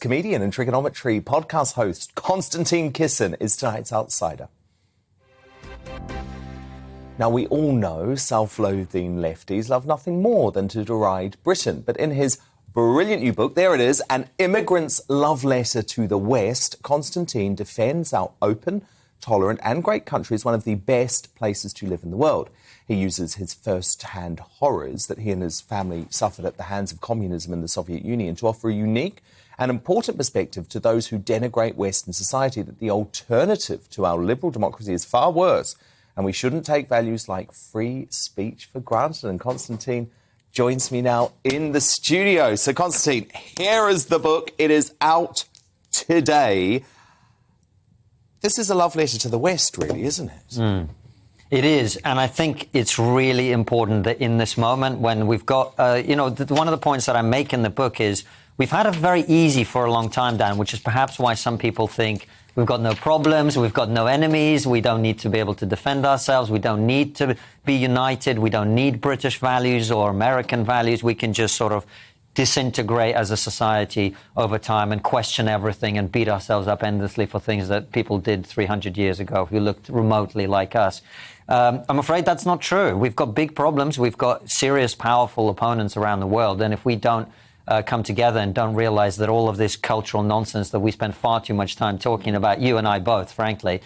Comedian and trigonometry podcast host Konstantin Kisin is tonight's outsider. Now, we all know self-loathing lefties love nothing more than to deride Britain. But in his brilliant new book, there it is, An Immigrant's Love Letter to the West, Konstantin defends our open, tolerant and great country as one of the best places to live in the world. He uses his first-hand horrors that he and his family suffered at the hands of communism in the Soviet Union to offer a unique and important perspective to those who denigrate Western society, that the alternative to our liberal democracy is far worse, and we shouldn't take values like free speech for granted. And Konstantin joins me now in the studio. So, Konstantin, here is the book. It is out today. This is a love letter to the West, really, isn't it? It is, and I think it's really important that in this moment when we've got, one of the points that I make in the book is we've had it very easy for a long time, Dan, which is perhaps why some people think we've got no problems, we've got no enemies, we don't need to be able to defend ourselves, we don't need to be united, we don't need British values or American values, we can just sort of disintegrate as a society over time and question everything and beat ourselves up endlessly for things that people did 300 years ago who looked remotely like us. I'm afraid that's not true. We've got big problems. We've got serious, powerful opponents around the world. And if we don't come together and don't realize that all of this cultural nonsense that we spend far too much time talking about, you and I both, frankly,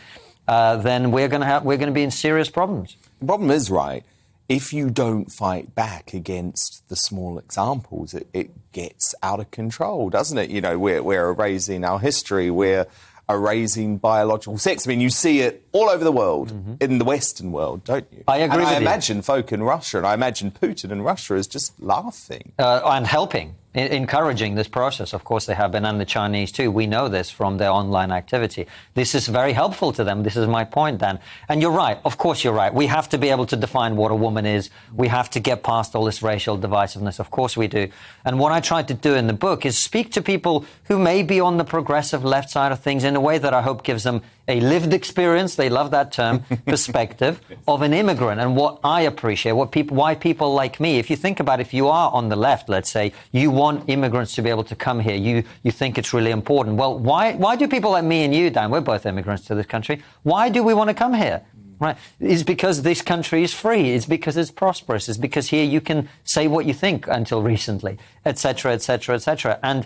then we're going to be in serious problems. The problem is, right, if you don't fight back against the small examples, it gets out of control, doesn't it? You know, we're erasing our history, we're erasing biological sex. I mean, you see it all over the world, in the Western world, don't you? I agree with you. I imagine folk in Russia, and I imagine Putin in Russia is just laughing. And helping, encouraging this process. Of course they have been, and the Chinese too. We know this from their online activity. This is very helpful to them. This is my point, Dan. And you're right. Of course you're right. We have to be able to define what a woman is. We have to get past all this racial divisiveness. Of course we do. And what I tried to do in the book is speak to people who may be on the progressive left side of things in a way that I hope gives them a lived experience, they love that term, perspective of an immigrant, and what I appreciate, why people like me. If you think about it, if you are on the left, let's say, you want immigrants to be able to come here, you think it's really important. Well, why do people like me and you, Dan, we're both immigrants to this country, why do we want to come here? Right? It's because this country is free. It's because it's prosperous. It's because here you can say what you think until recently, etc., etc., etc. And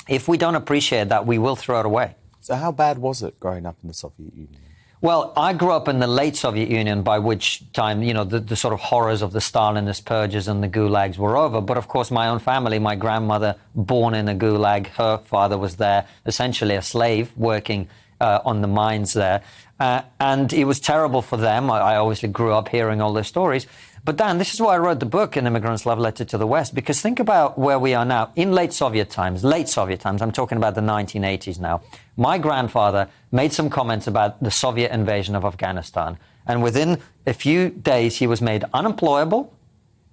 if we don't appreciate that, we will throw it away. So how bad was it growing up in the Soviet Union? Well, I grew up in the late Soviet Union, by which time, you know, the sort of horrors of the Stalinist purges and the gulags were over. But of course, my own family, my grandmother, born in a gulag, her father was there, essentially a slave working on the mines there. And it was terrible for them. I obviously grew up hearing all their stories. But Dan, this is why I wrote the book, An Immigrant's Love Letter to the West, because think about where we are now. In late Soviet times, I'm talking about the 1980s now, my grandfather made some comments about the Soviet invasion of Afghanistan. And within a few days, he was made unemployable.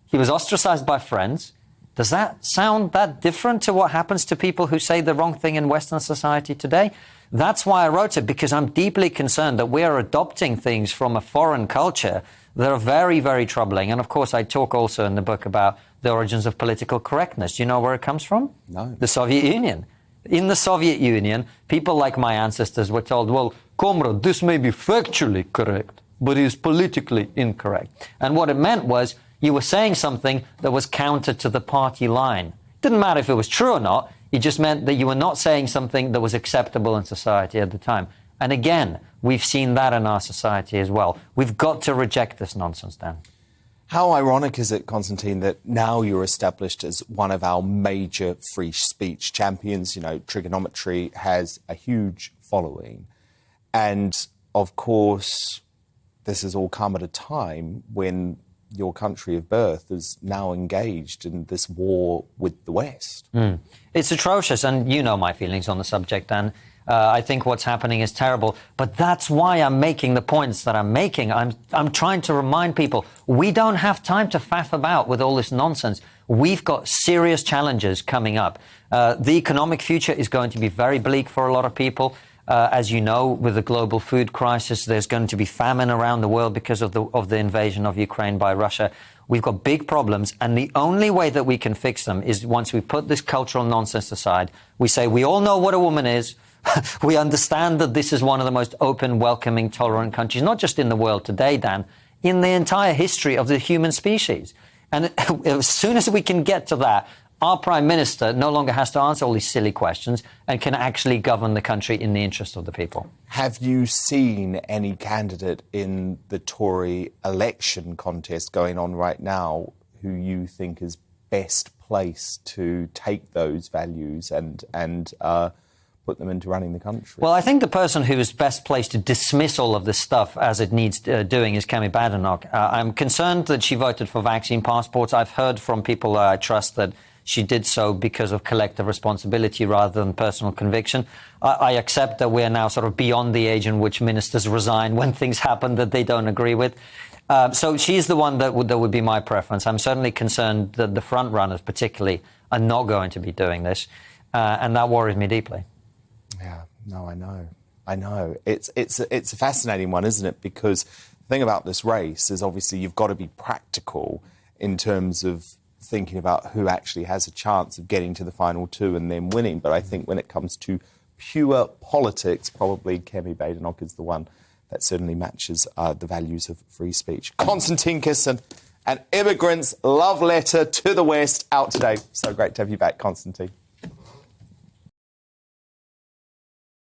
He was ostracized by friends. Does that sound that different to what happens to people who say the wrong thing in Western society today? That's why I wrote it, because I'm deeply concerned that we are adopting things from a foreign culture that are very, very troubling. And of course, I talk also in the book about the origins of political correctness. Do you know where it comes from? No. The Soviet Union. In the Soviet Union, people like my ancestors were told, well, comrade, this may be factually correct, but it is politically incorrect. And what it meant was you were saying something that was counter to the party line. It didn't matter if it was true or not. It just meant that you were not saying something that was acceptable in society at the time. And again, we've seen that in our society as well. We've got to reject this nonsense, Dan. How ironic is it, Konstantin, that now you're established as one of our major free speech champions? You know, trigonometry has a huge following. And, of course, this has all come at a time when your country of birth is now engaged in this war with the West. It's atrocious, and you know my feelings on the subject, Dan. I think what's happening is terrible, but that's why I'm making the points that I'm making. I'm trying to remind people we don't have time to faff about with all this nonsense. We've got serious challenges coming up. The economic future is going to be very bleak for a lot of people. As you know, with the global food crisis, there's going to be famine around the world because of the invasion of Ukraine by Russia. We've got big problems, and the only way that we can fix them is once we put this cultural nonsense aside. We say we all know what a woman is. We understand that this is one of the most open, welcoming, tolerant countries, not just in the world today, Dan, in the entire history of the human species. And as soon as we can get to that, our Prime Minister no longer has to answer all these silly questions and can actually govern the country in the interest of the people. Have you seen any candidate in the Tory election contest going on right now who you think is best placed to take those values and put them into running the country? Well, I think the person who is best placed to dismiss all of this stuff as it needs doing is Kemi Badenoch. I'm concerned that she voted for vaccine passports. I've heard from people I trust that she did so because of collective responsibility rather than personal conviction. I accept that we're now sort of beyond the age in which ministers resign when things happen that they don't agree with. So she's the one that would be my preference. I'm certainly concerned that the front runners particularly are not going to be doing this. And that worries me deeply. Yeah, no, I know. It's a fascinating one, isn't it? Because the thing about this race is obviously you've got to be practical in terms of thinking about who actually has a chance of getting to the final two and then winning. But I think when it comes to pure politics, probably Kemi Badenoch is the one that certainly matches the values of free speech. Konstantin Kisin, an immigrant's love letter to the West, out today. So great to have you back, Konstantin.